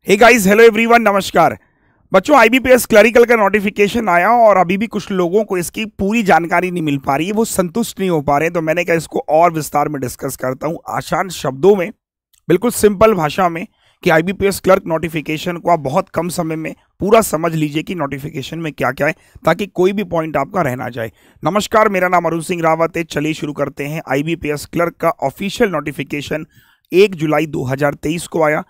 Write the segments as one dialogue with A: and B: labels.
A: Hey guys, hello everyone, नमस्कार बच्चों। IBPS clerical का नोटिफिकेशन आया और अभी भी कुछ लोगों को इसकी पूरी जानकारी नहीं मिल पा रही है, वो संतुष्ट नहीं हो पा रहे हैं। तो मैंने कहा इसको और विस्तार में डिस्कस करता हूं, आसान शब्दों में, बिल्कुल सिंपल भाषा में, कि आईबीपीएस क्लर्क नोटिफिकेशन को आप बहुत कम समय में पूरा समझ लीजिए कि नोटिफिकेशन में क्या क्या है, ताकि कोई भी पॉइंट आपका रह ना जाए। नमस्कार, मेरा नाम अरुण सिंह रावत है। चलिए शुरू करते हैं। आईबीपीएस क्लर्क का ऑफिशियल नोटिफिकेशन 1 जुलाई 2023 को आया।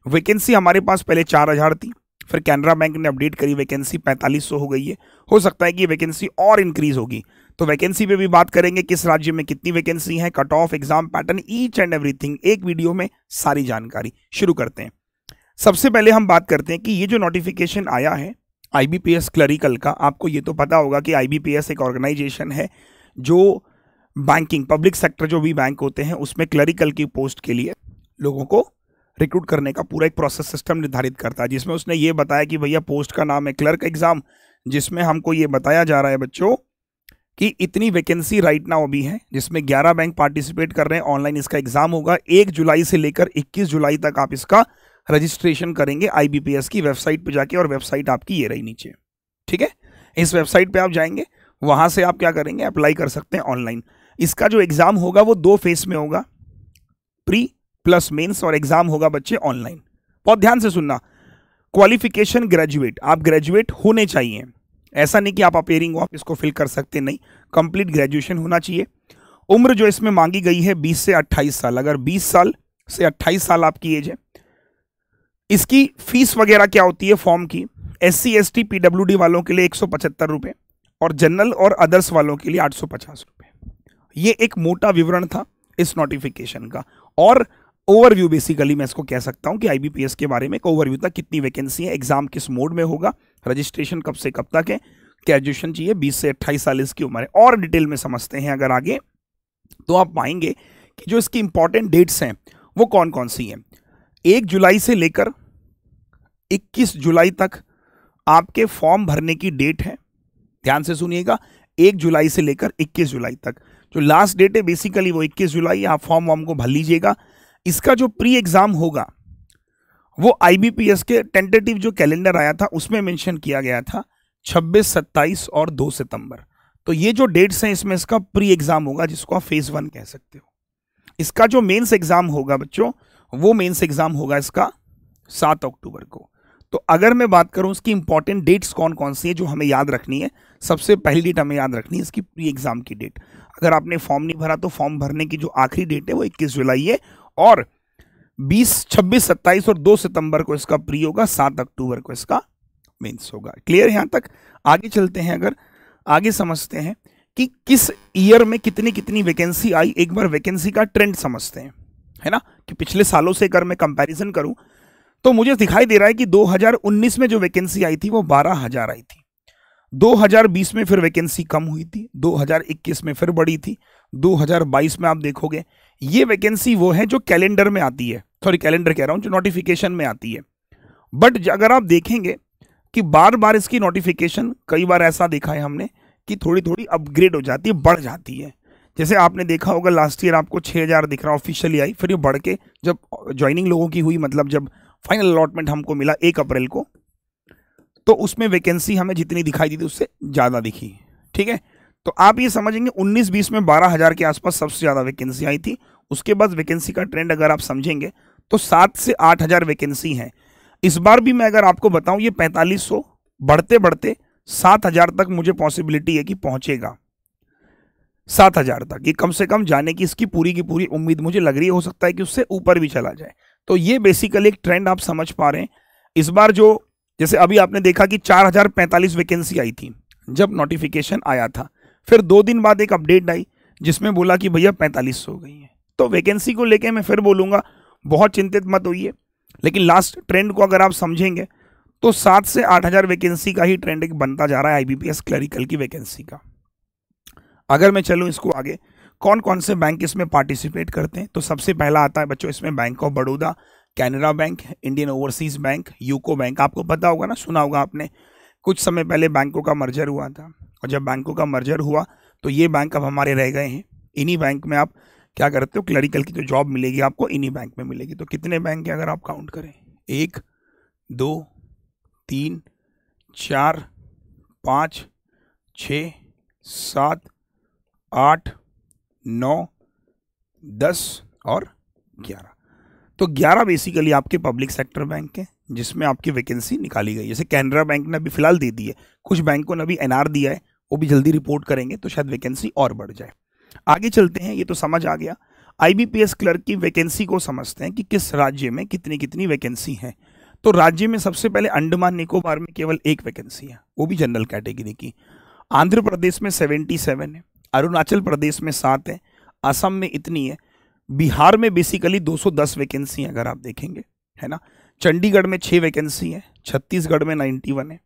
A: वैकेंसी हमारे पास पहले 4000 थी, फिर कैनरा बैंक ने अपडेट करी, वैकेंसी 4500 हो गई है। हो सकता है कि ये वैकेंसी और इंक्रीज होगी, तो वैकेंसी पे भी बात करेंगे, किस राज्य में कितनी वैकेंसी है, cut off, exam pattern, each and everything एक वीडियो में सारी जानकारी। शुरू करते हैं। सबसे पहले हम बात करते हैं कि ये जो नोटिफिकेशन आया है आईबीपीएस क्लरिकल का, आपको ये तो पता होगा कि आईबीपीएस एक ऑर्गेनाइजेशन है जो बैंकिंग, पब्लिक सेक्टर जो भी बैंक होते हैं उसमें क्लरिकल की पोस्ट के लिए लोगों को रिक्रूट करने का पूरा एक प्रोसेस सिस्टम निर्धारित करता है, जिसमें उसने ये बताया कि भैया पोस्ट का नाम है क्लर्क एग्जाम, जिसमें हमको ये बताया जा रहा है बच्चों कि इतनी वैकेंसी राइट नाउ अभी है, जिसमें 11 बैंक पार्टिसिपेट कर रहे हैं। ऑनलाइन इसका एग्जाम होगा। 1 जुलाई से लेकर 21 जुलाई तक आप इसका रजिस्ट्रेशन करेंगे आईबीपीएस की वेबसाइट पे जाके, और वेबसाइट आपकी ये रही नीचे, ठीक है। इस वेबसाइट पे आप जाएंगे, वहां से आप क्या करेंगे, अप्लाई कर सकते हैं ऑनलाइन। इसका जो एग्जाम होगा वो 2 फेज में होगा, प्री प्लस मेंस, और एग्जाम होगा बच्चे ऑनलाइन। बहुत ध्यान से सुनना, क्वालिफिकेशन ग्रेजुएट, आप ग्रेजुएट होने चाहिए। ऐसा नहीं कि आप अपेयरिंग हो, आप इसको फिल कर सकते नहीं, कंप्लीट ग्रेजुएशन होना चाहिए। उम्र जो इसमें मांगी गई है 20 से 28 साल, अगर 20 साल से 28 साल आपकी एज है। इसकी फीस वगैरह क्या होती है फॉर्म की, SC ST PWD वालों के लिए 175 रुपये, और जनरल और अदर्स वालों के लिए 850 रुपये। ये एक मोटा विवरण था इस नोटिफिकेशन का, और ओवरव्यू बेसिकली मैं इसको कह सकता हूं कि आईबीपीएस के बारे में एक ओवरव्यू था, कितनी वैकेंसी है, एग्जाम किस मोड में होगा, रजिस्ट्रेशन कब से कब तक है, ग्रेजुएशन चाहिए, 20 से 28 साल इसकी उम्र है। और डिटेल में समझते हैं अगर आगे, तो आप पाएंगे कि जो इसकी इंपॉर्टेंट डेट्स हैं वो कौन कौन सी हैं। 1 जुलाई से लेकर 21 जुलाई तक आपके फॉर्म भरने की डेट है। ध्यान से सुनिएगा, 1 जुलाई से लेकर 21 जुलाई तक। जो लास्ट डेट है बेसिकली वो 21 जुलाई, आप फॉर्म वॉर्म को भर लीजिएगा। इसका जो प्री एग्जाम होगा वो आईबीपीएस के टेंटेटिव जो कैलेंडर आया था उसमें मेंशन किया गया था 26, 27 और 2 सितंबर। तो ये जो डेट्स हैं इसमें इसका प्री एग्जाम होगा, जिसको आप फेज 1 कह सकते हो। इसका जो मेंस एग्जाम होगा बच्चों, वो मेंस एग्जाम होगा इसका 7 अक्टूबर को। तो अगर मैं बात करूं इसकी इंपॉर्टेंट डेट्स कौन कौन सी है जो हमें याद रखनी है, सबसे पहली डेट हमें याद रखनी है इसकी प्री एग्जाम की डेट। अगर आपने फॉर्म नहीं भरा तो फॉर्म भरने की जो आखिरी डेट है वो 21 जुलाई है, और 20, 26, 27 और 2 सितंबर को इसका प्री होगा, 7 अक्टूबर को इसका मेंस होगा। क्लियर यहां तक? आगे चलते हैं, अगर आगे समझते हैं कि किस ईयर में कितनी कितनी वैकेंसी आई। एक बार वैकेंसी का ट्रेंड समझते हैं, है ना, कि पिछले सालों से अगर मैं कंपैरिजन करूं तो मुझे दिखाई दे रहा है कि 2019 में जो वैकेंसी आई थी वो 12,000 आई थी। 2020 में फिर वैकेंसी कम हुई थी, 2021 में फिर बढ़ी थी, 2022 में आप देखोगे ये वैकेंसी वो है जो कैलेंडर में आती है, सॉरी कैलेंडर कह रहा हूं, जो नोटिफिकेशन में आती है। बट अगर आप देखेंगे कि बार बार इसकी नोटिफिकेशन, कई बार ऐसा देखा है हमने कि थोड़ी थोड़ी अपग्रेड हो जाती है, बढ़ जाती है। जैसे आपने देखा होगा लास्ट ईयर आपको 6000 दिख रहा ऑफिशियली आई, फिर ये बढ़ के जब ज्वाइनिंग लोगों की हुई, मतलब जब फाइनल अलॉटमेंट हमको मिला 1 अप्रैल को, तो उसमें वैकेंसी हमें जितनी दिखाई दी थी उससे ज़्यादा दिखी, ठीक है। तो आप ये समझेंगे 19-20 में 12,000 के आसपास सबसे ज़्यादा वैकेंसी आई थी। उसके बाद वैकेंसी का ट्रेंड अगर आप समझेंगे तो 7 से 8,000 वैकेंसी है। इस बार भी मैं अगर आपको बताऊं ये 4500 बढ़ते बढ़ते 7,000 तक मुझे पॉसिबिलिटी है कि पहुंचेगा। 7,000 तक ये कम से कम जाने की इसकी पूरी की पूरी उम्मीद मुझे लग रही है। हो सकता है कि उससे ऊपर भी चला जाए। तो ये बेसिकली एक ट्रेंड आप समझ पा रहे हैं। इस बार जो, जैसे अभी आपने देखा कि 4045 वैकेंसी आई थी जब नोटिफिकेशन आया था, फिर 2 दिन बाद एक अपडेट आई जिसमें बोला कि भैया 4500 हो गई है। तो वैकेंसी को लेके मैं फिर बोलूँगा बहुत चिंतित मत होइए, लेकिन लास्ट ट्रेंड को अगर आप समझेंगे तो 7 से 8,000 वैकेंसी का ही ट्रेंड एक बनता जा रहा है आईबीपीएस क्लरिकल की वैकेंसी का। अगर मैं चलूँ इसको आगे, कौन कौन से बैंक इसमें पार्टिसिपेट करते हैं, तो सबसे पहला आता है बच्चों इसमें bank of Baroda, Canara bank, Indian overseas bank, UCO bank. आपको पता होगा ना, सुना होगा आपने, कुछ समय पहले बैंकों का मर्जर हुआ था, और जब बैंकों का मर्जर हुआ तो ये बैंक अब हमारे रह गए हैं। इन्हीं बैंक में आप क्या करते हो, क्लरिकल की जो जॉब मिलेगी आपको इन्हीं बैंक में मिलेगी। तो कितने बैंक है अगर आप काउंट करें, 1, 2, 3, 4, 5, 6, 7, 8, 9, 10 और 11। तो 11 बेसिकली आपके पब्लिक सेक्टर बैंक हैं जिसमें आपकी वैकेंसी निकाली गई। जैसे कैनरा बैंक ने अभी फिलहाल दे दी है, कुछ बैंकों ने अभी एनआर दिया है, वो भी जल्दी रिपोर्ट करेंगे तो शायद वैकेंसी और बढ़ जाए। आगे चलते हैं, ये तो समझ आ गया। आईबीपीएस क्लर्क की वैकेंसी को समझते हैं कि किस राज्य में कितनी कितनी वैकेंसी है। तो राज्य में सबसे पहले अंडमान निकोबार में केवल एक वैकेंसी है, वो भी जनरल कैटेगरी की। आंध्र प्रदेश में 77 है, अरुणाचल प्रदेश में 7 है, असम में इतनी है, बिहार में बेसिकली 210 वैकेंसी है अगर आप देखेंगे, है ना। चंडीगढ़ में 6 वैकेंसी है, छत्तीसगढ़ में 91 है।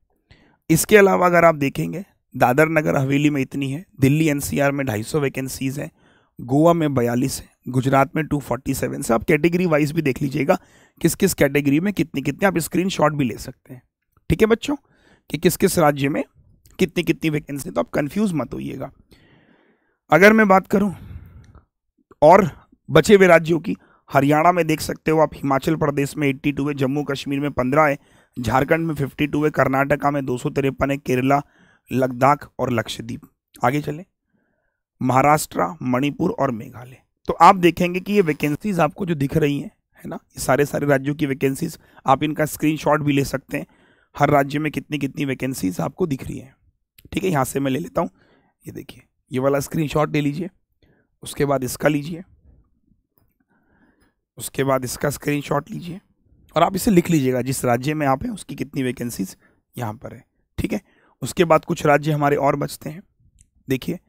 A: इसके अलावा अगर आप देखेंगे दादर नगर हवेली में इतनी है, दिल्ली एनसीआर में 250 वैकेंसीज है, गोवा में 42 है, गुजरात में 247 से। आप कैटेगरी वाइज भी देख लीजिएगा किस किस कैटेगरी में कितनी कितनी, आप स्क्रीनशॉट भी ले सकते हैं, ठीक है बच्चों, कि किस किस राज्य में कितनी कितनी वैकेंसी, तो आप कंफ्यूज मत होइएगा। अगर मैं बात करूं और बचे हुए राज्यों की, हरियाणा में देख सकते हो आप, हिमाचल प्रदेश में 82 है, जम्मू कश्मीर में 15 है, झारखंड में 52 है, कर्नाटका में 253 है, केरला, लद्दाख और लक्षद्वीप। आगे चले, महाराष्ट्र, मणिपुर और मेघालय। तो आप देखेंगे कि ये वैकेंसीज आपको जो दिख रही हैं, है ना, ये सारे सारे राज्यों की वैकेंसीज, आप इनका स्क्रीनशॉट भी ले सकते हैं। हर राज्य में कितनी कितनी वैकेंसीज आपको दिख रही हैं, ठीक है। यहाँ से मैं ले लेता हूँ, ये देखिए, ये वाला स्क्रीनशॉट ले लीजिए, उसके बाद इसका लीजिए, उसके बाद इसका स्क्रीनशॉट लीजिए, और आप इसे लिख लीजिएगा जिस राज्य में आप हैं उसकी कितनी वैकेंसीज यहाँ पर है, ठीक है। उसके बाद कुछ राज्य हमारे और बचते हैं, देखिए,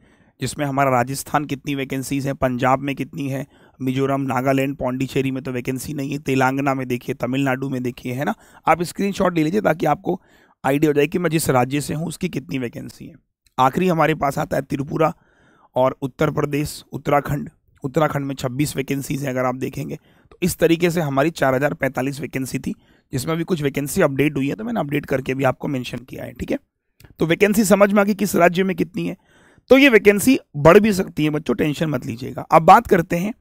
A: जिसमें हमारा राजस्थान कितनी वैकेंसीज है, पंजाब में कितनी है, मिजोरम, नागालैंड, पौंडीचेरी में तो वैकेंसी नहीं है, तेलंगाना में देखिए, तमिलनाडु में देखिए, है ना। आप स्क्रीनशॉट ले लीजिए ताकि आपको आइडिया हो जाए कि मैं जिस राज्य से हूँ उसकी कितनी वैकेंसी है। आखिरी हमारे पास आता है त्रिपुरा और उत्तर प्रदेश, उत्तराखंड। उत्तराखंड में 26 वैकेंसीज हैं अगर आप देखेंगे। तो इस तरीके से हमारी 4045 वैकेंसी थी, जिसमें भी कुछ वैकेंसी अपडेट हुई है तो मैंने अपडेट करके भी आपको मेंशन किया है, ठीक है। तो वैकेंसी समझ में आ गई किस राज्य में कितनी है। तो ये वैकेंसी बढ़ भी सकती है बच्चों, टेंशन मत लीजिएगा। अब बात करते हैं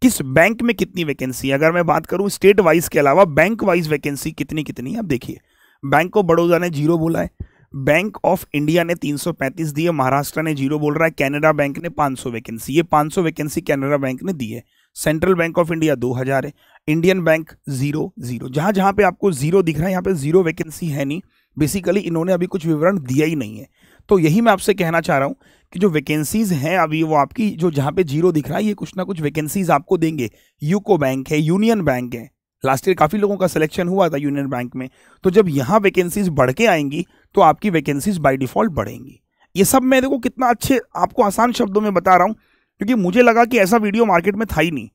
A: किस बैंक में कितनी वैकेंसी है। अगर मैं बात करूं स्टेट वाइज के अलावा बैंक वाइज वैकेंसी कितनी कितनी है, अब देखिए, बैंक ऑफ बड़ौदा ने 0 बोला है, बैंक ऑफ इंडिया ने 335 दी है, महाराष्ट्र ने 0 बोल रहा है, कैनरा बैंक ने 500 वैकेंसी, ये 500 वैकेंसी कैनरा बैंक ने दी है। सेंट्रल बैंक ऑफ इंडिया 2000 है, इंडियन बैंक 0 0। जहां जहां पे आपको 0 दिख रहा है यहाँ पे 0 वैकेंसी है नहीं, बेसिकली इन्होंने अभी कुछ विवरण दिया ही नहीं है। तो यही मैं आपसे कहना चाह रहा हूं कि जो वैकेंसीज हैं अभी वो आपकी, जो जहां पे 0 दिख रहा है ये कुछ ना कुछ वैकेंसीज आपको देंगे। यूको बैंक है, यूनियन बैंक है, लास्ट ईयर काफी लोगों का सिलेक्शन हुआ था यूनियन बैंक में। तो जब यहाँ वैकेंसीज बढ़ के आएंगी तो आपकी वैकेंसीज बाय डिफॉल्ट बढ़ेंगी। ये सब मैं देखो कितना अच्छे आपको आसान शब्दों में बता रहा हूँ, क्योंकि मुझे लगा कि ऐसा वीडियो मार्केट में था ही नहीं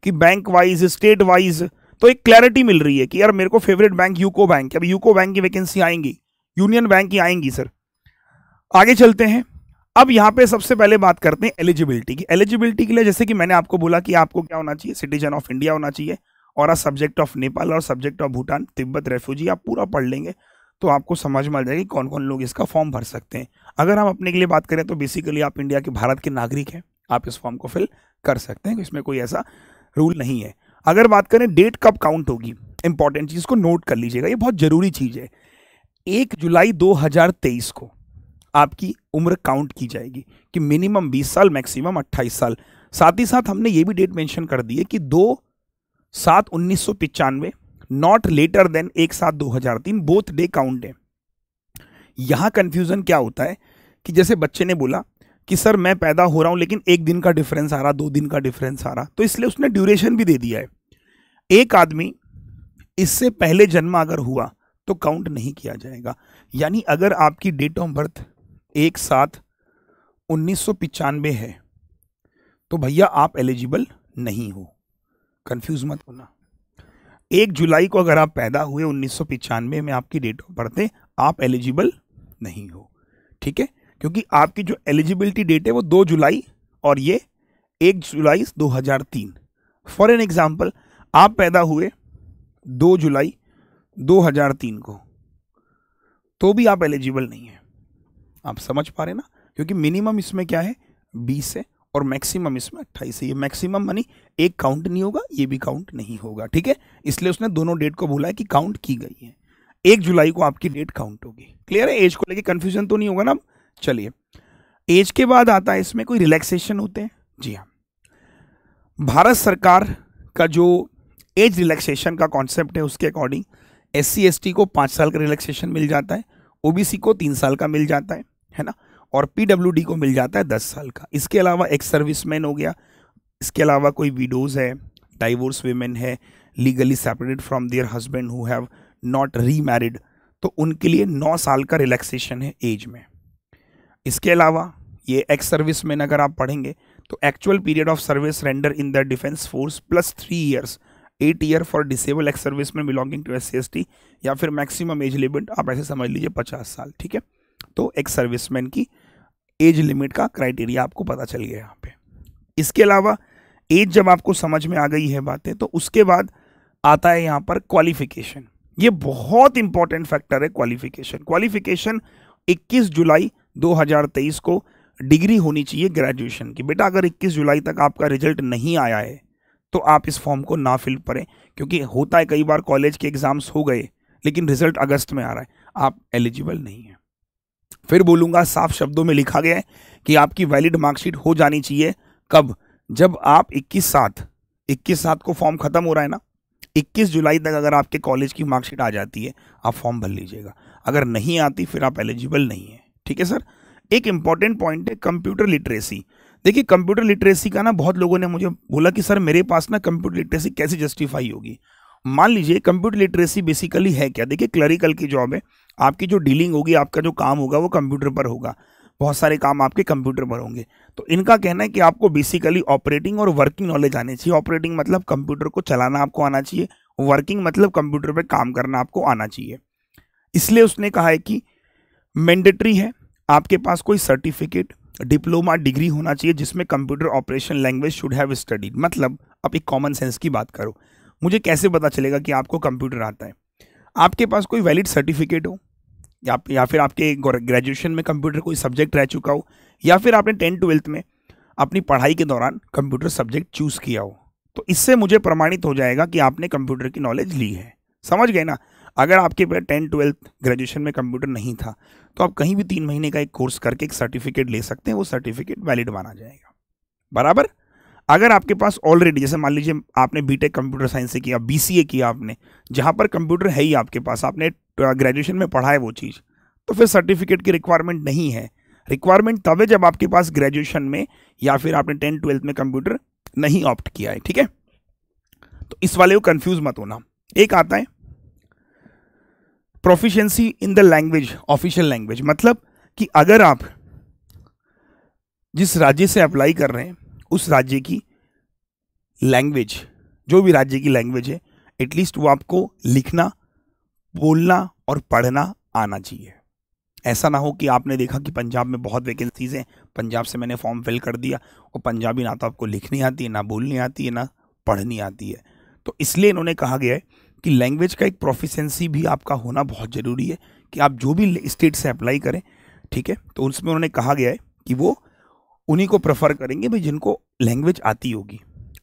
A: कि बैंक वाइज स्टेट वाइज। तो एक क्लैरिटी मिल रही है कि यार मेरे को फेवरेट बैंक यूको बैंक है, अब यूको बैंक की वैकेंसी आएंगी, यूनियन बैंक की आएंगी सर। आगे चलते हैं, अब यहाँ पे सबसे पहले बात करते हैं एलिजिबिलिटी की। एलिजिबिलिटी के लिए जैसे कि मैंने आपको बोला कि आपको क्या होना चाहिए, सिटीजन ऑफ इंडिया होना चाहिए, और सब्जेक्ट ऑफ नेपाल और subject of Bhutan, Tibet refugee. आप पूरा पढ़ लेंगे तो आपको समझ में आ जाएगी कौन कौन लोग इसका फॉर्म भर सकते हैं। अगर हम अपने के लिए बात करें तो बेसिकली आप इंडिया के, भारत के नागरिक हैं, आप इस फॉर्म को फिल कर सकते हैं, इसमें कोई ऐसा रूल नहीं है। अगर बात करें डेट कब काउंट होगी, इंपॉर्टेंट चीज को नोट कर लीजिएगा, ये बहुत जरूरी चीज है। 1 जुलाई 2023 को आपकी उम्र काउंट की जाएगी कि मिनिमम 20 साल, मैक्सिमम 28 साल। साथ ही साथ हमने ये भी डेट मेंशन कर दी है कि 2/7/1995, not later than 1/7/2003, both day count है। यहां कंफ्यूजन क्या होता है कि जैसे बच्चे ने बोला कि सर मैं पैदा हो रहा हूं लेकिन 1 दिन का डिफरेंस आ रहा, 2 दिन का डिफरेंस आ रहा, तो इसलिए उसने ड्यूरेशन भी दे दिया है। एक आदमी इससे पहले जन्म अगर हुआ तो काउंट नहीं किया जाएगा। यानी अगर आपकी डेट ऑफ बर्थ 1/7/1995 है तो भैया आप एलिजिबल नहीं हो, कंफ्यूज मत होना। 1 जुलाई को अगर आप पैदा हुए 1995 में आपकी डेट ऑफ बर्थ है, आप एलिजिबल नहीं हो, ठीक है, क्योंकि आपकी जो एलिजिबिलिटी डेट है वो 2 जुलाई और ये 1 जुलाई 2003। फॉर एन एग्जाम्पल, आप पैदा हुए 2 जुलाई 2003 को तो भी आप एलिजिबल नहीं है। आप समझ पा रहे ना, क्योंकि मिनिमम इसमें क्या है 20 है और मैक्सिमम इसमें 28 है। ये मैक्सिमम मानी एक काउंट नहीं होगा, ये भी काउंट नहीं होगा, ठीक है। इसलिए उसने दोनों डेट को बोला है कि काउंट की गई है। 1 जुलाई को आपकी डेट काउंट होगी। क्लियर है? एज को लेके कंफ्यूजन तो नहीं होगा ना। चलिए, एज के बाद आता है इसमें कोई रिलैक्सेशन होते हैं? जी हाँ, भारत सरकार का जो एज रिलैक्सेशन का कॉन्सेप्ट है उसके अकॉर्डिंग SC/ST को 5 साल का रिलैक्सेशन मिल जाता है, OBC को 3 साल का मिल जाता है ना, और PWD को मिल जाता है 10 साल का। इसके अलावा एक्स सर्विसमैन हो गया, इसके अलावा कोई विडोज है, डाइवोर्स वीमेन है, legally separated from there husband who have not remarried, तो उनके लिए 9 साल का रिलैक्सेशन है एज में। इसके अलावा ये एक्स सर्विसमैन अगर आप पढ़ेंगे तो actual period of service render in the defence force plus 3 years, 8 year for disable ex serviceman belonging to SC/ST, या फिर मैक्सिमम एज लिमिट आप ऐसे समझ लीजिए 50 साल। ठीक है, तो एक्स सर्विसमैन की एज लिमिट का क्राइटेरिया आपको पता चल गया यहाँ पे। इसके अलावा एज जब आपको समझ में आ गई है बातें, तो उसके बाद आता है यहाँ पर क्वालिफिकेशन। ये बहुत इंपॉर्टेंट फैक्टर है क्वालिफिकेशन। क्वालिफिकेशन 21 जुलाई 2023 को डिग्री होनी चाहिए ग्रेजुएशन की। बेटा अगर 21 जुलाई तक आपका रिजल्ट नहीं आया है तो आप इस फॉर्म को ना फिल करें, क्योंकि होता है कई बार कॉलेज के एग्जाम्स हो गए लेकिन रिजल्ट अगस्त में आ रहा है, आप एलिजिबल नहीं है। फिर बोलूँगा, साफ शब्दों में लिखा गया है कि आपकी वैलिड मार्कशीट हो जानी चाहिए कब? जब आप 21/7 को फॉर्म खत्म हो रहा है ना, 21 जुलाई तक अगर आपके कॉलेज की मार्कशीट आ जाती है आप फॉर्म भर लीजिएगा, अगर नहीं आती फिर आप एलिजिबल नहीं है। ठीक है सर। एक इंपॉर्टेंट पॉइंट है कंप्यूटर लिटरेसी। देखिए कंप्यूटर लिटरेसी का ना बहुत लोगों ने मुझे बोला कि सर मेरे पास ना कंप्यूटर लिटरेसी कैसे जस्टिफाई होगी। मान लीजिए कंप्यूटर लिटरेसी बेसिकली है क्या? देखिए क्लरिकल की जॉब है, आपकी जो डीलिंग होगी, आपका जो काम होगा वो कंप्यूटर पर होगा, बहुत सारे काम आपके कंप्यूटर पर होंगे। तो इनका कहना है कि आपको बेसिकली ऑपरेटिंग और वर्किंग नॉलेज आनी चाहिए। ऑपरेटिंग मतलब कंप्यूटर को चलाना आपको आना चाहिए, वर्किंग मतलब कंप्यूटर पर काम करना आपको आना चाहिए। इसलिए उसने कहा है कि मैंडेटरी है आपके पास कोई सर्टिफिकेट, डिप्लोमा, डिग्री होना चाहिए जिसमें computer operation language should have studied. मतलब अब एक कॉमन सेंस की बात करो, मुझे कैसे पता चलेगा कि आपको कंप्यूटर आता है? आपके पास कोई वैलिड सर्टिफिकेट हो, या फिर आपके ग्रेजुएशन में कंप्यूटर कोई सब्जेक्ट रह चुका हो, या फिर आपने 10th-12th में अपनी पढ़ाई के दौरान कंप्यूटर सब्जेक्ट चूज किया हो, तो इससे मुझे प्रमाणित हो जाएगा कि आपने कंप्यूटर की नॉलेज ली है। समझ गए ना? अगर आपके पास 10th-12th ग्रेजुएशन में कंप्यूटर नहीं था तो आप कहीं भी 3 महीने का एक कोर्स करके एक सर्टिफिकेट ले सकते हैं, वो सर्टिफिकेट वैलिड माना जाएगा। बराबर? अगर आपके पास ऑलरेडी, जैसे मान लीजिए आपने बीटेक कंप्यूटर साइंस से किया, BCA किया आपने, जहां पर कंप्यूटर है ही आपके पास, आपने ग्रेजुएशन में पढ़ा है वो चीज़, तो फिर सर्टिफिकेट की रिक्वायरमेंट नहीं है। रिक्वायरमेंट तब है जब आपके पास ग्रेजुएशन में या फिर आपने 10th-12th में कंप्यूटर नहीं ऑप्ट किया है। ठीक है, तो इस वाले को कंफ्यूज मत होना। एक आता है proficiency in the language, official language, मतलब कि अगर आप जिस राज्य से अप्लाई कर रहे हैं उस राज्य की लैंग्वेज, जो भी राज्य की लैंग्वेज है, एटलीस्ट वो आपको लिखना, बोलना और पढ़ना आना चाहिए। ऐसा ना हो कि आपने देखा कि पंजाब में बहुत वैकेंसीज हैं, पंजाब से मैंने फॉर्म फिल कर दिया और पंजाबी ना तो आपको लिखनी आती है, ना बोलनी आती है, ना पढ़नी आती है। तो इसलिए इन्होंने कहा गया है कि लैंग्वेज का एक प्रोफिशिएंसी भी आपका होना बहुत ज़रूरी है कि आप जो भी स्टेट से अप्लाई करें, ठीक है, तो उसमें उन्होंने कहा गया है कि वो उन्हीं को प्रेफर करेंगे भाई जिनको लैंग्वेज आती होगी।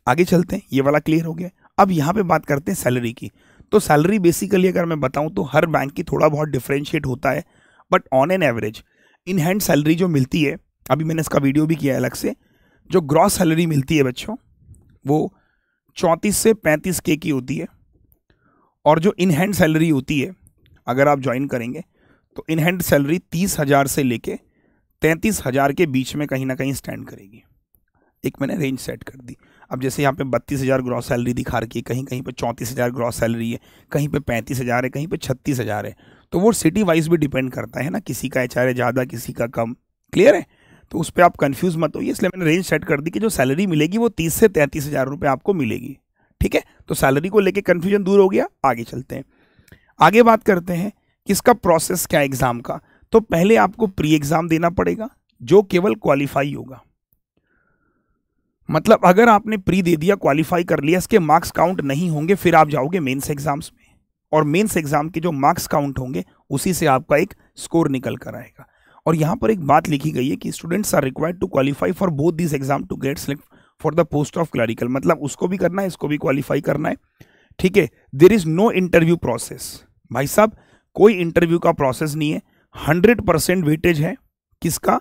A: आगे चलते हैं, ये वाला क्लियर हो गया। अब यहाँ पे बात करते हैं सैलरी की। तो सैलरी बेसिकली अगर मैं बताऊँ तो हर बैंक की थोड़ा बहुत डिफ्रेंशिएट होता है, but on an average in hand salary जो मिलती है, अभी मैंने इसका वीडियो भी किया है अलग से, जो ग्रॉस सैलरी मिलती है बच्चों वो 34 से 35K की होती है। और जो इन हैंड सैलरी होती है अगर आप ज्वाइन करेंगे तो इन हैंड सैलरी 30,000 से लेके 33,000 के बीच में कहीं ना कहीं स्टैंड करेगी। एक मैंने रेंज सेट कर दी। अब जैसे यहाँ पे 32,000 ग्रॉस सैलरी दिखा रखी है, कहीं कहीं पे 34,000 ग्रॉस सैलरी है, कहीं पे 35,000 है, कहीं पे 36,000 है। तो वो सिटी वाइज भी डिपेंड करता है ना, किसी का HR ज़्यादा, किसी का कम। क्लियर है? तो उस पर आप कंफ्यूज मत होइए, इसलिए मैंने रेंज सेट कर दी कि जो सैलरी मिलेगी वो 30 से 33,000 रुपये आपको मिलेगी। ठीक है, तो सैलरी को लेके कंफ्यूजन दूर हो गया। आगे चलते हैं, आगे बात करते हैं कि इसका प्रोसेस क्या है एग्जाम का। तो पहले आपको प्री एग्जाम देना पड़ेगा जो केवल क्वालिफाई होगा। मतलब अगर आपने प्री दे दिया, क्वालिफाई कर लिया, इसके मार्क्स काउंट नहीं होंगे, फिर आप जाओगे मेंस एग्जाम्स में, और मेंस एग्जाम के जो मार्क्स काउंट होंगे उसी से आपका एक स्कोर निकल कर आएगा। और यहाँ पर एक बात लिखी गई है कि students are required to qualify for both this exam to get select for the post of clerical. मतलब उसको भी करना है, इसको भी क्वालिफाई करना है। ठीक है, there is no interview process. भाई साहब कोई इंटरव्यू का प्रोसेस नहीं है, 100% वेटेज है किसका,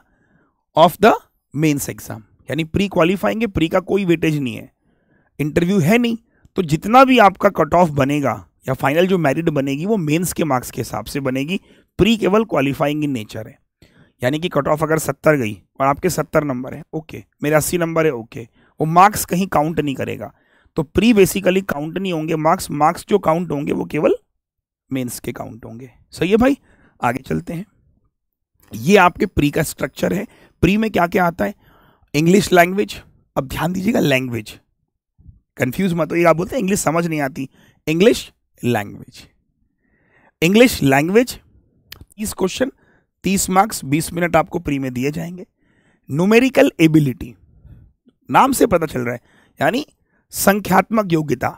A: ऑफ द मेंस एग्जाम, यानी प्री क्वालिफाइंग है, प्री का कोई वेटेज नहीं है, इंटरव्यू है नहीं, तो जितना भी आपका कट ऑफ बनेगा या फाइनल जो मेरिट बनेगी वो मेंस के मार्क्स के हिसाब से बनेगी, प्री केवल क्वालिफाइंग इन नेचर है। यानी कि कट ऑफ अगर 70 गई और आपके 70 नंबर है, ओके, मेरे 80 नंबर है, ओके, वो मार्क्स कहीं काउंट नहीं करेगा, तो प्री बेसिकली काउंट नहीं होंगे मार्क्स जो काउंट होंगे वो केवल मेंस के काउंट होंगे। सही है भाई, आगे चलते हैं। ये आपके प्री का स्ट्रक्चर है। प्री में क्या क्या आता है, इंग्लिश लैंग्वेज, अब ध्यान दीजिएगा लैंग्वेज, कंफ्यूज मत होइए, आप बोलते हैं इंग्लिश समझ नहीं आती, English language, English language 30 question, 30 marks, 20 minute आपको प्री में दिए जाएंगे। न्यूमेरिकल एबिलिटी, नाम से पता चल रहा है, यानी संख्यात्मक योग्यता,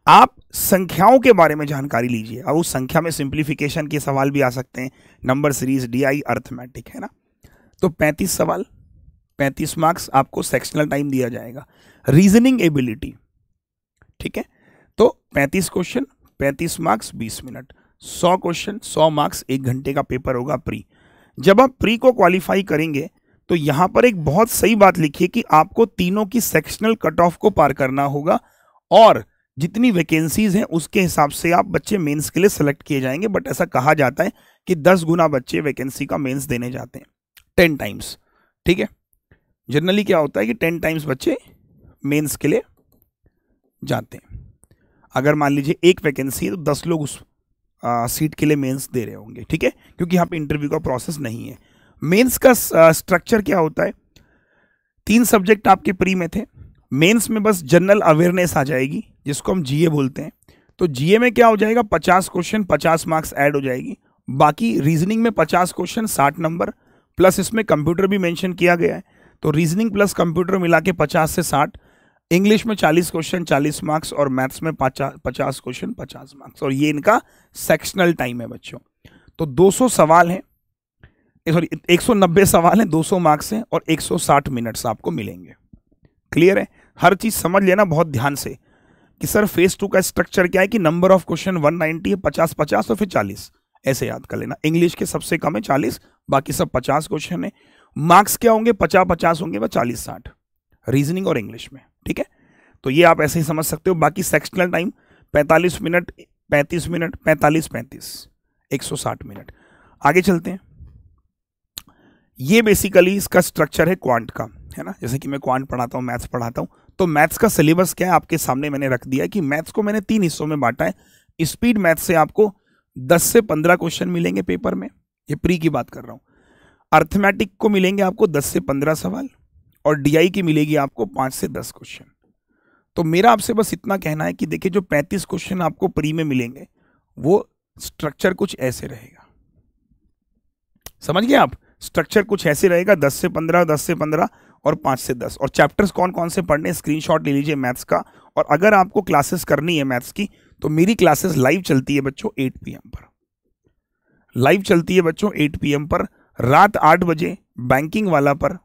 A: आप संख्याओं के बारे में जानकारी लीजिए। अब उस संख्या में सिंप्लीफिकेशन के सवाल भी आ सकते हैं, नंबर सीरीज, डीआई, अर्थमेटिक, है ना। तो 35 सवाल, 35 मार्क्स आपको सेक्शनल टाइम दिया जाएगा। रीजनिंग एबिलिटी, ठीक है, तो 35 question, 35 marks, 20 minute, 100 question, 100 marks, 1 घंटे का पेपर होगा प्री। जब आप प्री को क्वालिफाई करेंगे तो यहां पर एक बहुत सही बात लिखिए कि आपको तीनों की सेक्शनल कट ऑफ को पार करना होगा और जितनी वैकेंसीज हैं उसके हिसाब से आप बच्चे मेंस के लिए सेलेक्ट किए जाएंगे। बट ऐसा कहा जाता है कि 10 गुना बच्चे वैकेंसी का मेंस देने जाते हैं, 10 टाइम्स, ठीक है। जनरली क्या होता है कि 10 टाइम्स बच्चे मेंस के लिए जाते हैं। अगर मान लीजिए एक वैकेंसी है तो 10 लोग उस सीट के लिए मेंस दे रहे होंगे, ठीक है, क्योंकि यहाँ पे इंटरव्यू का प्रोसेस नहीं है। मेंस का स्ट्रक्चर क्या होता है, 3 सब्जेक्ट आपके प्री में थे, मेंस में बस जनरल अवेयरनेस आ जाएगी जिसको हम जीए बोलते हैं। तो जीए में क्या हो जाएगा, 50 क्वेश्चन, 50 मार्क्स ऐड हो जाएगी। बाकी रीजनिंग में 50 क्वेश्चन, 60 नंबर, प्लस इसमें कंप्यूटर भी मेंशन किया गया है, तो रीजनिंग प्लस कंप्यूटर मिला के 50 से 60। इंग्लिश में 40 क्वेश्चन, 40 मार्क्स, और मैथ्स में 50 क्वेश्चन, 50 मार्क्स, और ये इनका सेक्शनल टाइम है बच्चों। तो 200 सवाल हैं, सॉरी 190 सवाल हैं, 200 मार्क्स हैं, और 160 मिनट्स आपको मिलेंगे। क्लियर है, हर चीज समझ लेना बहुत ध्यान से कि सर फेज 2 का स्ट्रक्चर क्या है कि नंबर ऑफ क्वेश्चन 190 है, 50-50 तो फिर 40, ऐसे याद कर लेना। इंग्लिश के सबसे कम है 40, बाकी सब 50 क्वेश्चन है। मार्क्स क्या होंगे, 50-50 होंगे, बस 40-60 रीजनिंग और इंग्लिश में, ठीक है। तो ये आप ऐसे ही समझ सकते हो। बाकी sectional time 45 minute, 35 minute, 45-35, 160 minute. आगे चलते हैं। ये बेसिकली इसका स्ट्रक्चर है क्वांट का, है ना। जैसे कि मैं क्वांट पढ़ाता हूँ, मैथ्स पढ़ाता हूँ, तो मैथ्स का सिलेबस क्या है आपके सामने मैंने रख दिया है कि मैथ्स को मैंने 3 हिस्सों में बांटा है। स्पीड मैथ्स से आपको 10 से 15 क्वेश्चन मिलेंगे पेपर में, ये प्री की बात कर रहा हूँ। अर्थमेटिक को मिलेंगे आपको 10 से 15 सवाल, और डीआई की मिलेगी आपको 5 से 10 क्वेश्चन। तो मेरा आपसे बस इतना कहना है कि देखिए जो 35 क्वेश्चन आपको प्री में मिलेंगे वो स्ट्रक्चर कुछ ऐसे रहेगा, समझ गए आप। स्ट्रक्चर कुछ ऐसे रहेगा, 10 से 15, 10 से 15 और 5 से 10। और चैप्टर्स कौन कौन से पढ़ने, स्क्रीनशॉट ले लीजिए मैथ्स का। और अगर आपको क्लासेस करनी है मैथ्स की तो मेरी क्लासेस लाइव चलती है बच्चों 8 PM पर, लाइव चलती है बच्चों 8 PM पर, रात 8 बजे बैंकिंग वाला पर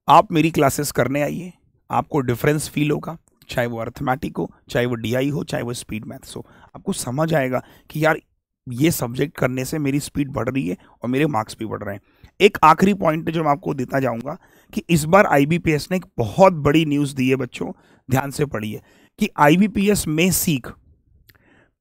A: आप मेरी क्लासेस करने आइए। आपको डिफरेंस फील होगा, चाहे वो अर्थमेटिक हो, चाहे वो डीआई हो, चाहे वो स्पीड मैथ्स हो। आपको समझ आएगा कि यार ये सब्जेक्ट करने से मेरी स्पीड बढ़ रही है और मेरे मार्क्स भी बढ़ रहे हैं। एक आखिरी पॉइंट जो मैं आपको देता जाऊंगा कि इस बार आईबीपीएस ने एक बहुत बड़ी न्यूज़ दी है बच्चों, ध्यान से पढ़िए, कि आईबीपीएस में seek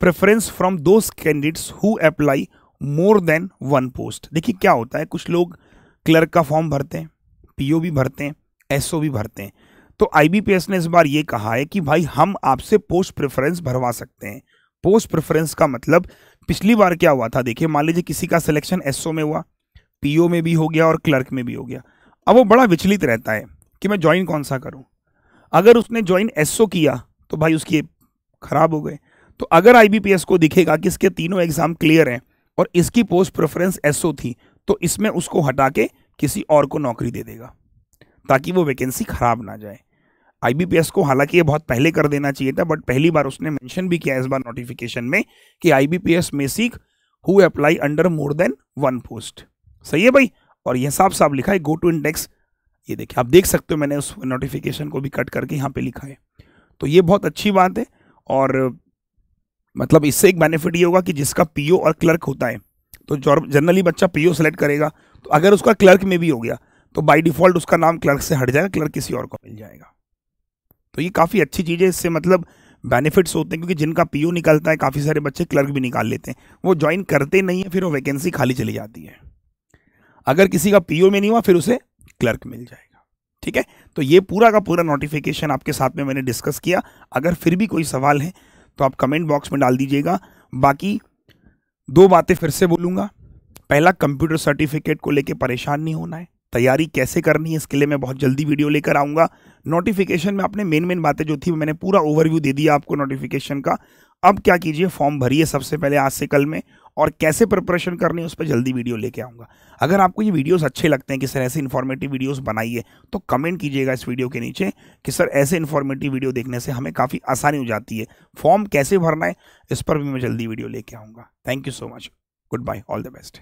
A: preference from those candidates who apply more than 1 post. देखिए क्या होता है, कुछ लोग क्लर्क का फॉर्म भरते हैं, पीओ भी भरते हैं, एसओ भी भरते हैं। तो आईबीपीएस ने इस बार ये कहा है कि भाई हम आपसे पोस्ट प्रेफरेंस भरवा सकते हैं। पोस्ट प्रेफरेंस का मतलब पिछली बार क्या हुआ था, देखिए मान लीजिए किसी का सिलेक्शन एसओ में हुआ, पीओ में भी हो गया और क्लर्क में भी हो गया। अब वो बड़ा विचलित रहता है कि मैं ज्वाइन कौन सा करूं। अगर उसने ज्वाइन एसओ किया तो भाई उसकी खराब हो गए। तो अगर आईबीपीएस को दिखेगा कि इसके तीनों एग्जाम क्लियर हैं और इसकी पोस्ट प्रेफरेंस एसओ थी, तो इसमें उसको हटा के किसी और को नौकरी दे देगा ताकि वो वैकेंसी खराब ना जाए। आईबीपीएस को हालांकि ये बहुत पहले कर देना चाहिए था, बट पहली बार उसने मेंशन भी किया इस बार नोटिफिकेशन में कि आईबीपीएस में seek who apply under more than 1 post. सही है भाई। और यह साफ साफ लिखा है गो टू इंडेक्स, ये देखिए आप देख सकते हो, मैंने उस नोटिफिकेशन को भी कट करके यहाँ पे लिखा है। तो ये बहुत अच्छी बात है। और मतलब इससे एक बेनिफिट ये होगा कि जिसका पीओ और क्लर्क होता है तो जनरली बच्चा पीओ सेलेक्ट करेगा, तो अगर उसका क्लर्क में भी हो गया तो बाय डिफॉल्ट उसका नाम क्लर्क से हट जाएगा, क्लर्क किसी और को मिल जाएगा। तो ये काफ़ी अच्छी चीज़ है, इससे मतलब बेनिफिट्स होते हैं, क्योंकि जिनका पीओ निकलता है काफ़ी सारे बच्चे क्लर्क भी निकाल लेते हैं, वो ज्वाइन करते नहीं है, फिर वो वैकेंसी खाली चली जाती है। अगर किसी का पीओ में नहीं हुआ फिर उसे क्लर्क मिल जाएगा। ठीक है, तो ये पूरा का पूरा नोटिफिकेशन आपके साथ में मैंने डिस्कस किया। अगर फिर भी कोई सवाल है तो आप कमेंट बॉक्स में डाल दीजिएगा। बाकी 2 बातें फिर से बोलूँगा। पहला, कंप्यूटर सर्टिफिकेट को लेके परेशान नहीं होना है, तैयारी कैसे करनी है इसके लिए मैं बहुत जल्दी वीडियो लेकर आऊँगा। नोटिफिकेशन में आपने मेन बातें जो थी मैंने पूरा ओवरव्यू दे दिया आपको नोटिफिकेशन का। अब क्या कीजिए, फॉर्म भरिए सबसे पहले आज से कल में, और कैसे प्रिपरेशन करनी है उस पर जल्दी वीडियो लेके आऊँगा। अगर आपको ये वीडियोस अच्छे लगते हैं कि सर ऐसे इन्फॉर्मेटिव वीडियोस बनाइए, तो कमेंट कीजिएगा इस वीडियो के नीचे कि सर ऐसे इन्फॉर्मेटिव वीडियो देखने से हमें काफ़ी आसानी हो जाती है। फॉर्म कैसे भरना है इस पर भी मैं जल्दी वीडियो लेके आऊँगा। Thank you so much, goodbye, all the best.